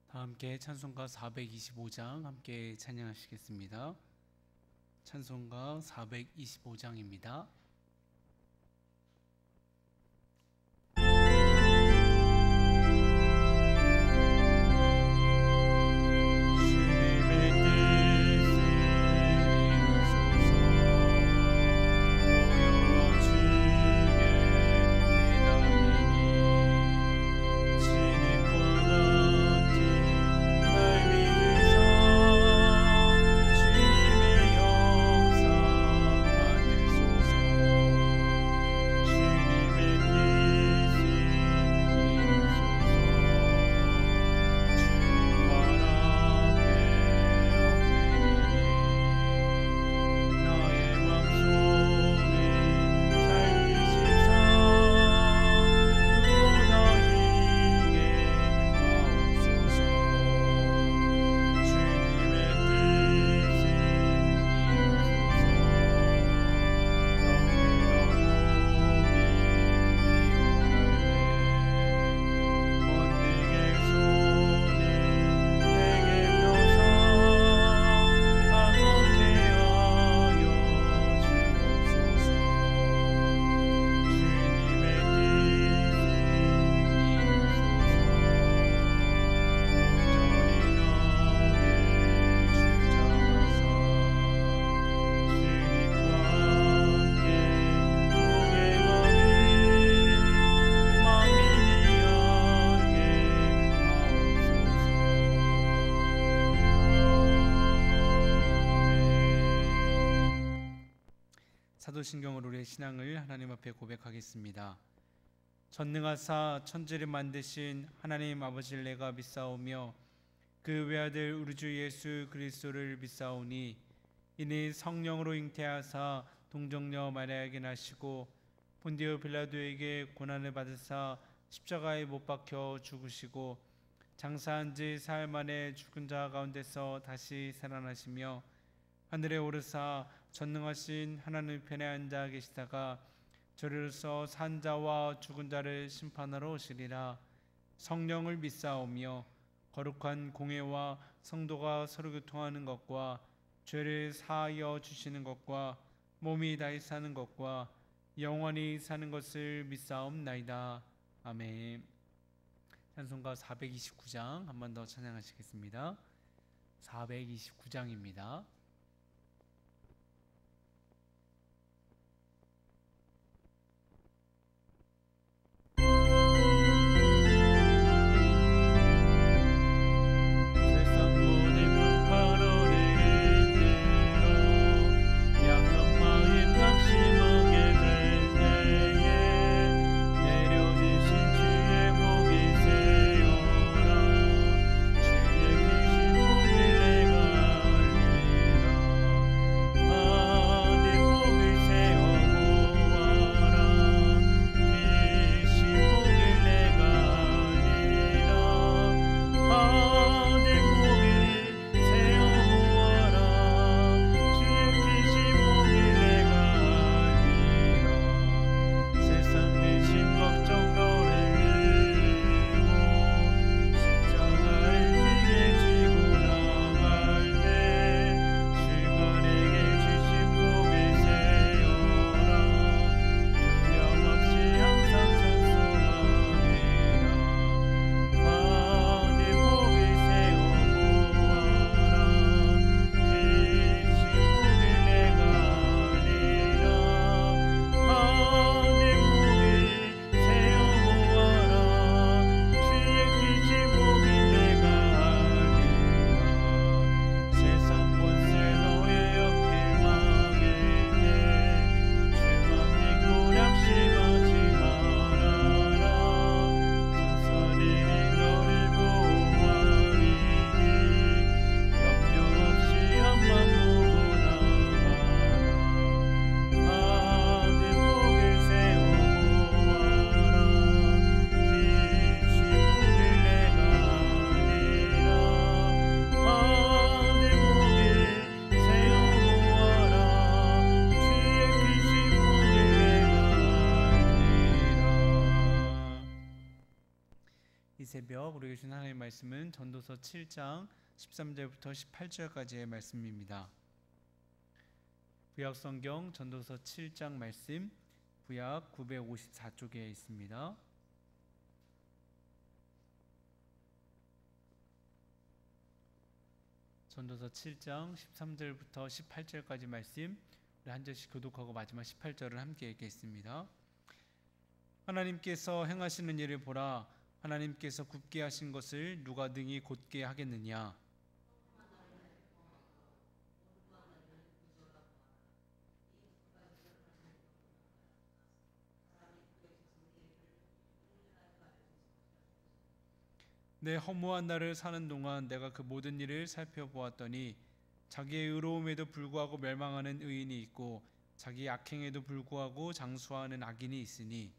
다 함께 찬송가 425장 함께 찬양하시겠습니다. 찬송가 425장입니다. 사도신경으로 우리의 신앙을 하나님 앞에 고백하겠습니다. 전능하사 천지를 만드신 하나님 아버지를 내가 믿사오며 그 외아들 우리 주 예수 그리스도를 믿사오니 이는 성령으로 잉태하사 동정녀 마리아에게 나시고 본디오 빌라도에게 고난을 받으사 십자가에 못 박혀 죽으시고 장사한 지 사흘 만에 죽은 자 가운데서 다시 살아나시며 하늘에 오르사 전능하신 하나님 편에 앉아 계시다가 저리로서 산 자와 죽은 자를 심판하러 오시리라. 성령을 믿사오며 거룩한 공회와 성도가 서로 교통하는 것과 죄를 사하여 주시는 것과 몸이 다시 사는 것과 영원히 사는 것을 믿사옵나이다. 아멘. 찬송가 429장 한 번 더 찬양하시겠습니다. 429장입니다. 주의 우리 주신 하나님의 말씀은 전도서 7장 13절부터 18절까지의 말씀입니다. 구약성경 전도서 7장 말씀 구약 954쪽에 있습니다. 전도서 7장 13절부터 18절까지 말씀 우리 한 절씩 교독하고 마지막 18절을 함께 읽겠습니다. 하나님께서 행하시는 일을 보라. 하나님께서 굽게 하신 것을 누가 능히 곧게 하겠느냐. 내 허무한 날을 사는 동안 내가 그 모든 일을 살펴보았더니 자기의 의로움에도 불구하고 멸망하는 의인이 있고 자기의 악행에도 불구하고 장수하는 악인이 있으니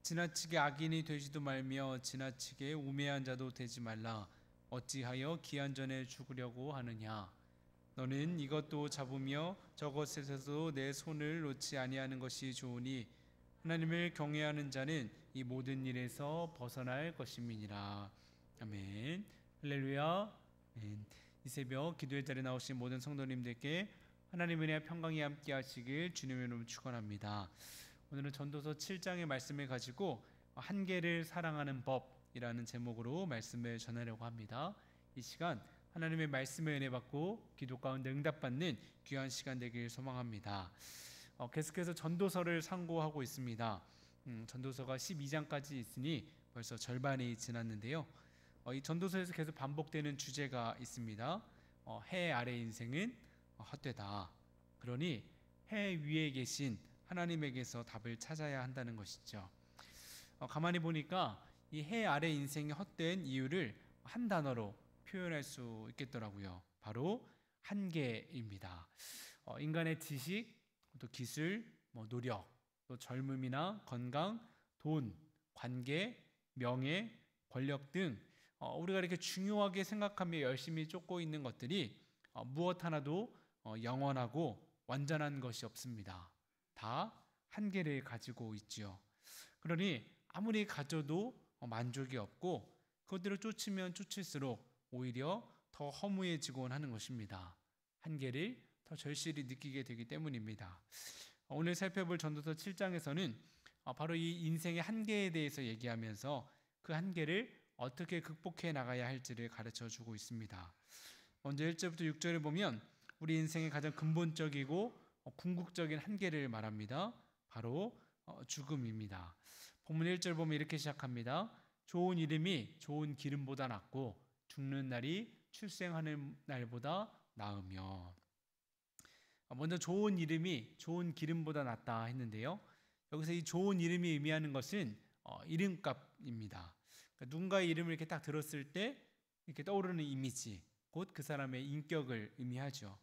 지나치게 악인이 되지도 말며 지나치게 우매한 자도 되지 말라. 어찌하여 기한 전에 죽으려고 하느냐. 너는 이것도 잡으며 저것에서도 내 손을 놓지 아니하는 것이 좋으니 하나님을 경외하는 자는 이 모든 일에서 벗어날 것임이니라. 아멘. 할렐루야. 아멘. 이 새벽 기도의 자리에 나오신 모든 성도님들께 하나님의 은혜와 평강이 함께 하시길 주님의 이름으로 축원합니다. 오늘은 전도서 7장의 말씀을 가지고 한계를 사랑하는 법이라는 제목으로 말씀을 전하려고 합니다. 이 시간 하나님의 말씀에 은혜 받고 기도 가운데 응답받는 귀한 시간 되길 소망합니다. 계속해서 전도서를 상고하고 있습니다. 전도서가 12장까지 있으니 벌써 절반이 지났는데요. 이 전도서에서 계속 반복되는 주제가 있습니다. 해 아래 인생은 헛되다. 그러니 해 위에 계신 하나님에게서 답을 찾아야 한다는 것이죠. 가만히 보니까 이 해 아래 인생이 헛된 이유를 한 단어로 표현할 수 있겠더라고요. 바로 한계입니다. 인간의 지식, 또 기술, 노력, 또 젊음이나 건강, 돈, 관계, 명예, 권력 등 우리가 이렇게 중요하게 생각하며 열심히 쫓고 있는 것들이 무엇 하나도 영원하고 완전한 것이 없습니다. 다 한계를 가지고 있지요. 그러니 아무리 가져도 만족이 없고 그것들을 쫓으면 쫓을수록 오히려 더 허무해지곤 하는 것입니다. 한계를 더 절실히 느끼게 되기 때문입니다. 오늘 살펴볼 전도서 7장에서는 바로 이 인생의 한계에 대해서 얘기하면서 그 한계를 어떻게 극복해 나가야 할지를 가르쳐 주고 있습니다. 먼저 1절부터 6절을 보면 우리 인생의 가장 근본적이고 궁극적인 한계를 말합니다. 바로 죽음입니다. 본문 1절 보면 이렇게 시작합니다. 좋은 이름이 좋은 기름보다 낫고 죽는 날이 출생하는 날보다 나으며. 먼저 좋은 이름이 좋은 기름보다 낫다 했는데요. 여기서 이 좋은 이름이 의미하는 것은 이름값입니다. 그러니까 누군가의 이름을 이렇게 딱 들었을 때 이렇게 떠오르는 이미지, 곧 그 사람의 인격을 의미하죠.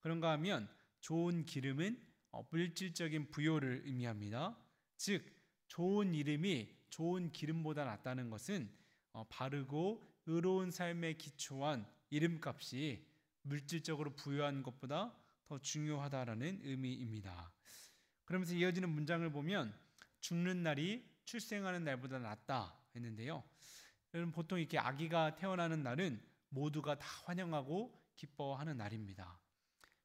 그런가 하면 좋은 기름은 물질적인 부요를 의미합니다. 즉 좋은 이름이 좋은 기름보다 낫다는 것은 바르고 의로운 삶에 기초한 이름값이 물질적으로 부유한 것보다 더 중요하다라는 의미입니다. 그러면서 이어지는 문장을 보면 죽는 날이 출생하는 날보다 낫다 했는데요. 여러분 보통 이렇게 아기가 태어나는 날은 모두가 다 환영하고 기뻐하는 날입니다.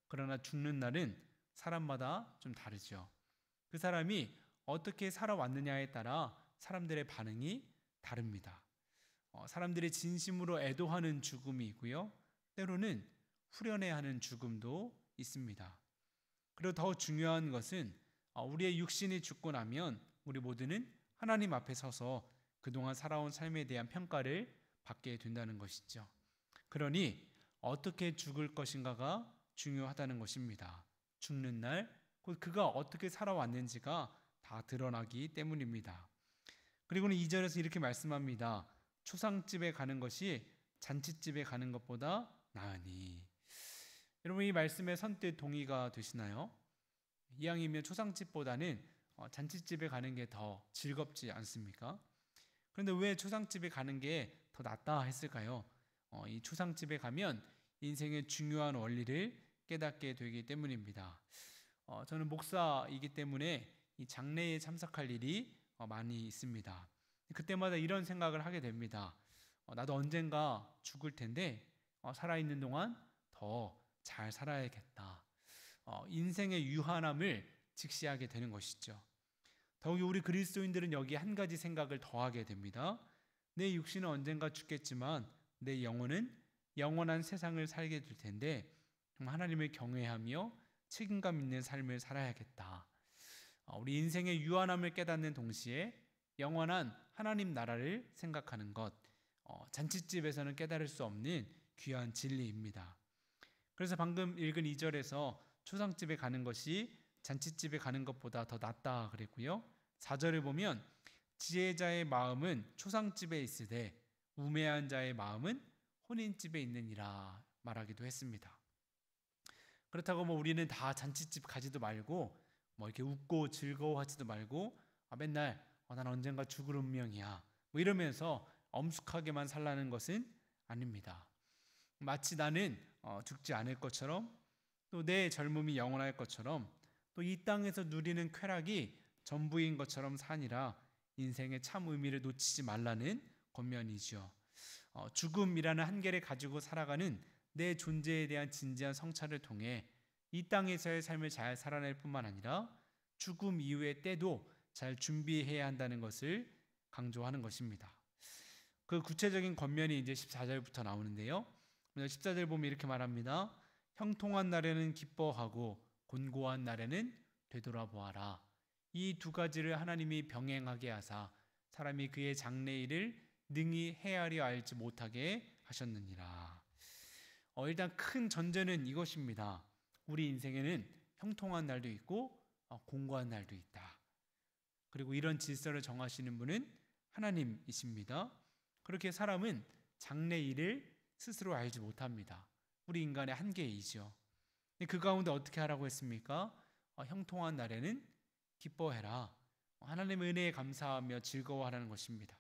그러나 죽는 날은 사람마다 좀 다르죠. 그 사람이 어떻게 살아왔느냐에 따라 사람들의 반응이 다릅니다. 사람들이 진심으로 애도하는 죽음이 있고요. 때로는 후련해하는 죽음도 있습니다. 그리고 더 중요한 것은 우리의 육신이 죽고 나면 우리 모두는 하나님 앞에 서서 그동안 살아온 삶에 대한 평가를 받게 된다는 것이죠. 그러니 어떻게 죽을 것인가가 중요하다는 것입니다. 죽는 날, 곧 그가 어떻게 살아왔는지가 다 드러나기 때문입니다. 그리고는 2절에서 이렇게 말씀합니다. 초상집에 가는 것이 잔치집에 가는 것보다 나으니. 여러분 이 말씀에 선뜻 동의가 되시나요? 이왕이면 초상집보다는 잔치집에 가는 게 더 즐겁지 않습니까? 그런데 왜 초상집에 가는 게 더 낫다 했을까요? 이 초상집에 가면 인생의 중요한 원리를 깨닫게 되기 때문입니다. 저는 목사이기 때문에 이 장례에 참석할 일이 많이 있습니다. 그때마다 이런 생각을 하게 됩니다. 나도 언젠가 죽을 텐데 살아있는 동안 더 잘 살아야겠다. 인생의 유한함을 직시하게 되는 것이죠. 더욱이 우리 그리스도인들은 여기 한 가지 생각을 더하게 됩니다. 내 육신은 언젠가 죽겠지만 내 영혼은 영원한 세상을 살게 될 텐데 정말 하나님을 경외하며 책임감 있는 삶을 살아야겠다. 우리 인생의 유한함을 깨닫는 동시에 영원한 하나님 나라를 생각하는 것, 잔칫집에서는 깨달을 수 없는 귀한 진리입니다. 그래서 방금 읽은 2절에서 초상집에 가는 것이 잔칫집에 가는 것보다 더 낫다 그랬고요. 4절을 보면 지혜자의 마음은 초상집에 있으되 우매한 자의 마음은 혼인집에 있느니라 말하기도 했습니다. 그렇다고 우리는 다 잔칫집 가지도 말고 이렇게 웃고 즐거워하지도 말고 맨날 난 언젠가 죽을 운명이야 이러면서 엄숙하게만 살라는 것은 아닙니다. 마치 나는 죽지 않을 것처럼 또 내 젊음이 영원할 것처럼 또 이 땅에서 누리는 쾌락이 전부인 것처럼 사니라 인생의 참 의미를 놓치지 말라는 권면이죠. 죽음이라는 한계를 가지고 살아가는 내 존재에 대한 진지한 성찰을 통해 이 땅에서의 삶을 잘 살아낼 뿐만 아니라 죽음 이후의 때도 잘 준비해야 한다는 것을 강조하는 것입니다. 그 구체적인 권면이 이제 14절부터 나오는데요. 14절 보면 이렇게 말합니다. 형통한 날에는 기뻐하고 곤고한 날에는 되돌아보아라. 이 두 가지를 하나님이 병행하게 하사 사람이 그의 장래일을 능히 헤아려 알지 못하게 하셨느니라. 일단 큰 전제는 이것입니다. 우리 인생에는 형통한 날도 있고 공고한 날도 있다. 그리고 이런 질서를 정하시는 분은 하나님이십니다. 그렇게 사람은 장래일을 스스로 알지 못합니다. 우리 인간의 한계이죠. 그 가운데 어떻게 하라고 했습니까? 형통한 날에는 기뻐해라. 하나님의 은혜에 감사하며 즐거워하라는 것입니다.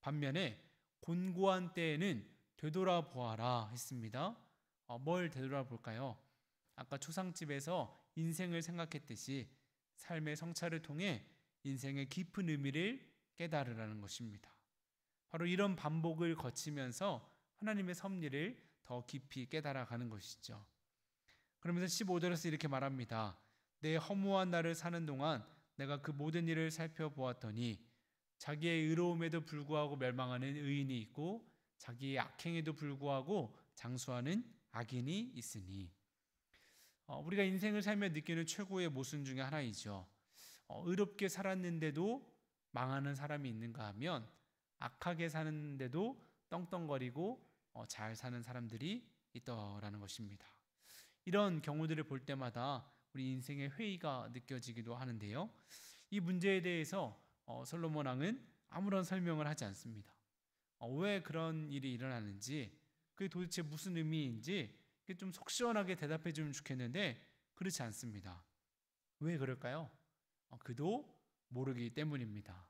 반면에 곤고한 때에는 되돌아보아라 했습니다. 뭘 되돌아볼까요? 아까 초상집에서 인생을 생각했듯이 삶의 성찰을 통해 인생의 깊은 의미를 깨달으라는 것입니다. 바로 이런 반복을 거치면서 하나님의 섭리를 더 깊이 깨달아가는 것이죠. 그러면서 15절에서 이렇게 말합니다. 내 허무한 날을 사는 동안 내가 그 모든 일을 살펴보았더니 자기의 의로움에도 불구하고 멸망하는 의인이 있고 자기의 악행에도 불구하고 장수하는 악인이 있으니 우리가 인생을 살며 느끼는 최고의 모순 중에 하나이죠. 의롭게 살았는데도 망하는 사람이 있는가 하면 악하게 사는데도 떵떵거리고 잘 사는 사람들이 있더라는 것입니다. 이런 경우들을 볼 때마다 우리 인생의 회의가 느껴지기도 하는데요. 이 문제에 대해서 솔로몬 왕은 아무런 설명을 하지 않습니다. 왜 그런 일이 일어나는지 그게 도대체 무슨 의미인지 좀 속 시원하게 대답해 주면 좋겠는데 그렇지 않습니다. 왜 그럴까요? 그도 모르기 때문입니다.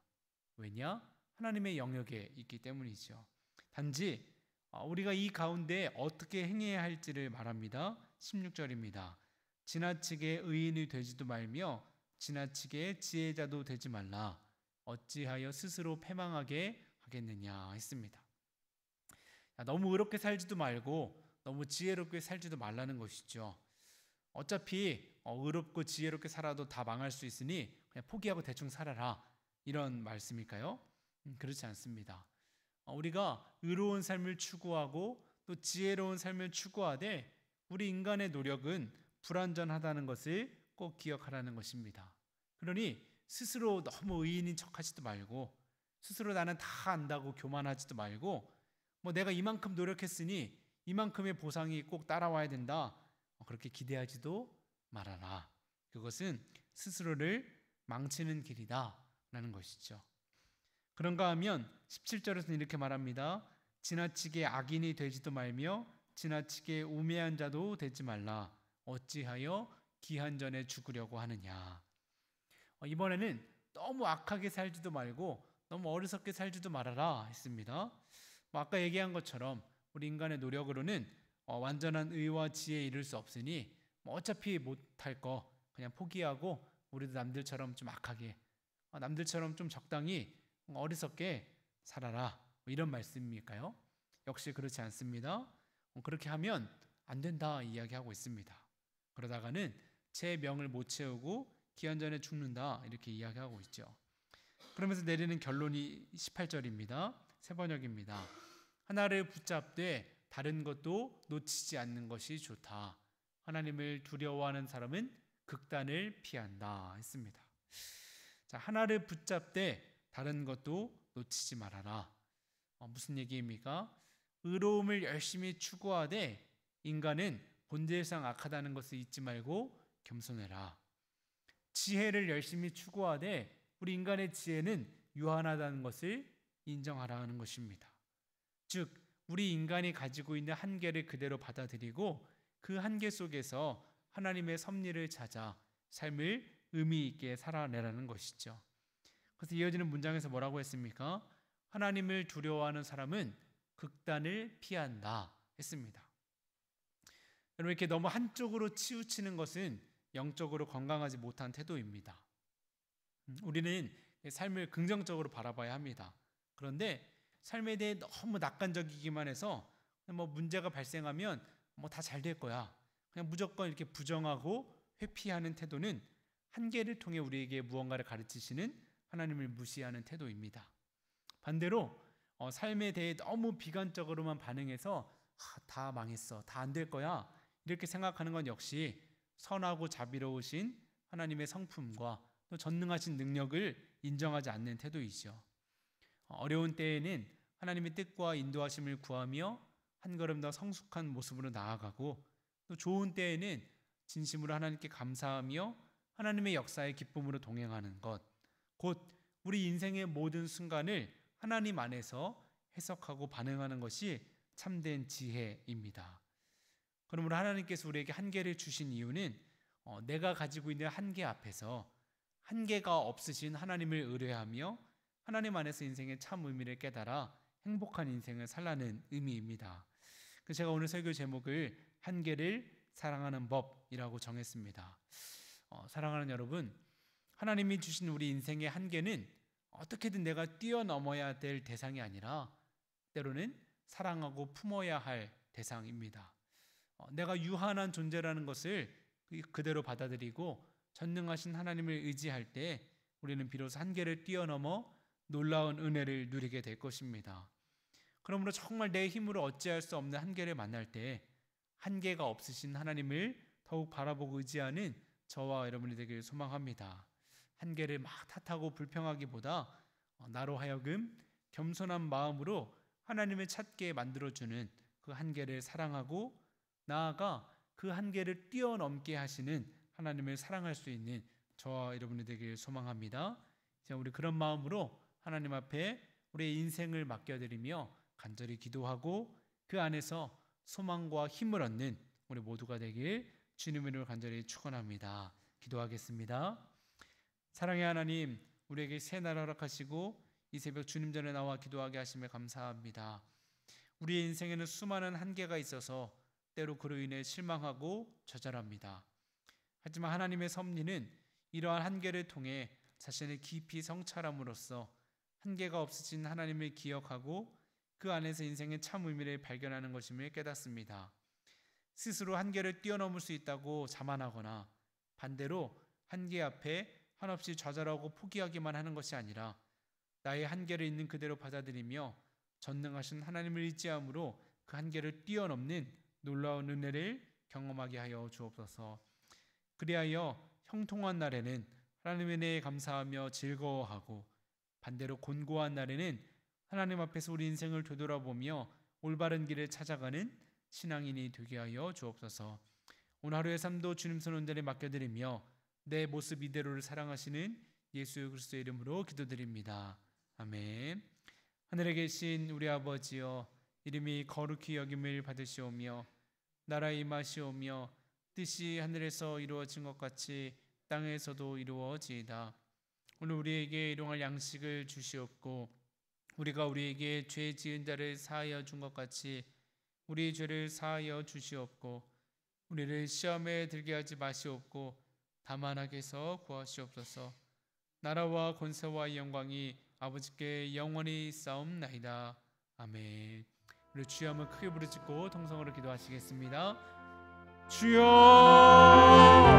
왜냐? 하나님의 영역에 있기 때문이죠. 단지 우리가 이 가운데 어떻게 행해야 할지를 말합니다. 16절입니다. 지나치게 의인이 되지도 말며 지나치게 지혜자도 되지 말라. 어찌하여 스스로 패망하게 하겠느냐 했습니다. 너무 의롭게 살지도 말고 너무 지혜롭게 살지도 말라는 것이죠. 어차피 의롭고 지혜롭게 살아도 다 망할 수 있으니 그냥 포기하고 대충 살아라 이런 말씀일까요? 그렇지 않습니다. 우리가 의로운 삶을 추구하고 또 지혜로운 삶을 추구하되 우리 인간의 노력은 불완전하다는 것을 꼭 기억하라는 것입니다. 그러니 스스로 너무 의인인 척하지도 말고 스스로 나는 다 안다고 교만하지도 말고 내가 이만큼 노력했으니 이만큼의 보상이 꼭 따라와야 된다 그렇게 기대하지도 말아라. 그것은 스스로를 망치는 길이다 라는 것이죠. 그런가 하면 17절에서는 이렇게 말합니다. 지나치게 악인이 되지도 말며 지나치게 우매한 자도 되지 말라. 어찌하여 기한 전에 죽으려고 하느냐. 이번에는 너무 악하게 살지도 말고 너무 어리석게 살지도 말아라 했습니다. 아까 얘기한 것처럼 우리 인간의 노력으로는 완전한 의와 지혜에 이를 수 없으니 어차피 못할 거 그냥 포기하고 우리도 남들처럼 좀 악하게, 남들처럼 좀 적당히 어리석게 살아라, 이런 말씀일까요? 역시 그렇지 않습니다. 그렇게 하면 안 된다 이야기하고 있습니다. 그러다가는 제 명을 못 채우고 기한 전에 죽는다, 이렇게 이야기하고 있죠. 그러면서 내리는 결론이 18절입니다. 세 번역입니다. 하나를 붙잡되 다른 것도 놓치지 않는 것이 좋다. 하나님을 두려워하는 사람은 극단을 피한다 했습니다. 자, 하나를 붙잡되 다른 것도 놓치지 말아라. 무슨 얘기입니까? 의로움을 열심히 추구하되 인간은 본질상 악하다는 것을 잊지 말고 겸손해라. 지혜를 열심히 추구하되 우리 인간의 지혜는 유한하다는 것을 인정하라는 것입니다. 즉, 우리 인간이 가지고 있는 한계를 그대로 받아들이고 그 한계 속에서 하나님의 섭리를 찾아 삶을 의미 있게 살아내라는 것이죠. 그래서 이어지는 문장에서 뭐라고 했습니까? 하나님을 두려워하는 사람은 극단을 피한다 했습니다. 여러분, 이렇게 너무 한쪽으로 치우치는 것은 영적으로 건강하지 못한 태도입니다. 우리는 삶을 긍정적으로 바라봐야 합니다. 그런데 삶에 대해 너무 낙관적이기만 해서 문제가 발생하면 다 잘 될 거야, 그냥 무조건 이렇게 부정하고 회피하는 태도는 한계를 통해 우리에게 무언가를 가르치시는 하나님을 무시하는 태도입니다. 반대로 삶에 대해 너무 비관적으로만 반응해서 다 망했어, 다 안 될 거야, 이렇게 생각하는 건 역시 선하고 자비로우신 하나님의 성품과 또 전능하신 능력을 인정하지 않는 태도이죠. 어려운 때에는 하나님의 뜻과 인도하심을 구하며 한 걸음 더 성숙한 모습으로 나아가고, 또 좋은 때에는 진심으로 하나님께 감사하며 하나님의 역사의 기쁨으로 동행하는 것, 곧 우리 인생의 모든 순간을 하나님 안에서 해석하고 반응하는 것이 참된 지혜입니다. 그러므로 하나님께서 우리에게 한계를 주신 이유는 내가 가지고 있는 한계 앞에서 한계가 없으신 하나님을 의뢰하며 하나님 안에서 인생의 참 의미를 깨달아 행복한 인생을 살라는 의미입니다. 그래서 제가 오늘 설교 제목을 한계를 사랑하는 법이라고 정했습니다. 사랑하는 여러분, 하나님이 주신 우리 인생의 한계는 어떻게든 내가 뛰어넘어야 될 대상이 아니라 때로는 사랑하고 품어야 할 대상입니다. 내가 유한한 존재라는 것을 그대로 받아들이고 전능하신 하나님을 의지할 때 우리는 비로소 한계를 뛰어넘어 놀라운 은혜를 누리게 될 것입니다. 그러므로 정말 내 힘으로 어찌할 수 없는 한계를 만날 때 한계가 없으신 하나님을 더욱 바라보고 의지하는 저와 여러분이 되길 소망합니다. 한계를 막 탓하고 불평하기보다 나로 하여금 겸손한 마음으로 하나님을 찾게 만들어주는 그 한계를 사랑하고 나아가 그 한계를 뛰어넘게 하시는 하나님을 사랑할 수 있는 저와 여러분이 되길 소망합니다. 이제 우리 그런 마음으로 하나님 앞에 우리의 인생을 맡겨드리며 간절히 기도하고 그 안에서 소망과 힘을 얻는 우리 모두가 되길 주님의 이름으로 간절히 축원합니다. 기도하겠습니다. 사랑의 하나님, 우리에게 새 날 허락하시고 이 새벽 주님 전에 나와 기도하게 하심에 감사합니다. 우리의 인생에는 수많은 한계가 있어서 때로 그로 인해 실망하고 좌절합니다. 하지만 하나님의 섭리는 이러한 한계를 통해 자신을 깊이 성찰함으로써 한계가 없으신 하나님을 기억하고 그 안에서 인생의 참 의미를 발견하는 것임을 깨닫습니다. 스스로 한계를 뛰어넘을 수 있다고 자만하거나 반대로 한계 앞에 한없이 좌절하고 포기하기만 하는 것이 아니라 나의 한계를 있는 그대로 받아들이며 전능하신 하나님을 의지함으로 그 한계를 뛰어넘는 놀라운 은혜를 경험하게 하여 주옵소서. 그리하여 형통한 날에는 하나님의 은혜에 감사하며 즐거워하고 반대로 곤고한 날에는 하나님 앞에서 우리 인생을 되돌아보며 올바른 길을 찾아가는 신앙인이 되게 하여 주옵소서. 오늘 하루의 삶도 주님 손 온전히 맡겨드리며 내 모습 이대로를 사랑하시는 예수 그리스도의 이름으로 기도드립니다. 아멘. 하늘에 계신 우리 아버지여, 이름이 거룩히 여김을 받으시오며 나라 임하시오며 뜻이 하늘에서 이루어진 것 같이 땅에서도 이루어지이다. 오늘 우리에게 일용할 양식을 주시옵고 우리가 우리에게 죄 지은 자를 사하여 준 것 같이 우리 죄를 사하여 주시옵고 우리를 시험에 들게 하지 마시옵고 다만하게 해서 구하시옵소서. 나라와 권세와 영광이 아버지께 영원히 있사옵나이다. 아멘. 우리 주여 한번 크게 부르짖고 통성으로 기도하시겠습니다. 주여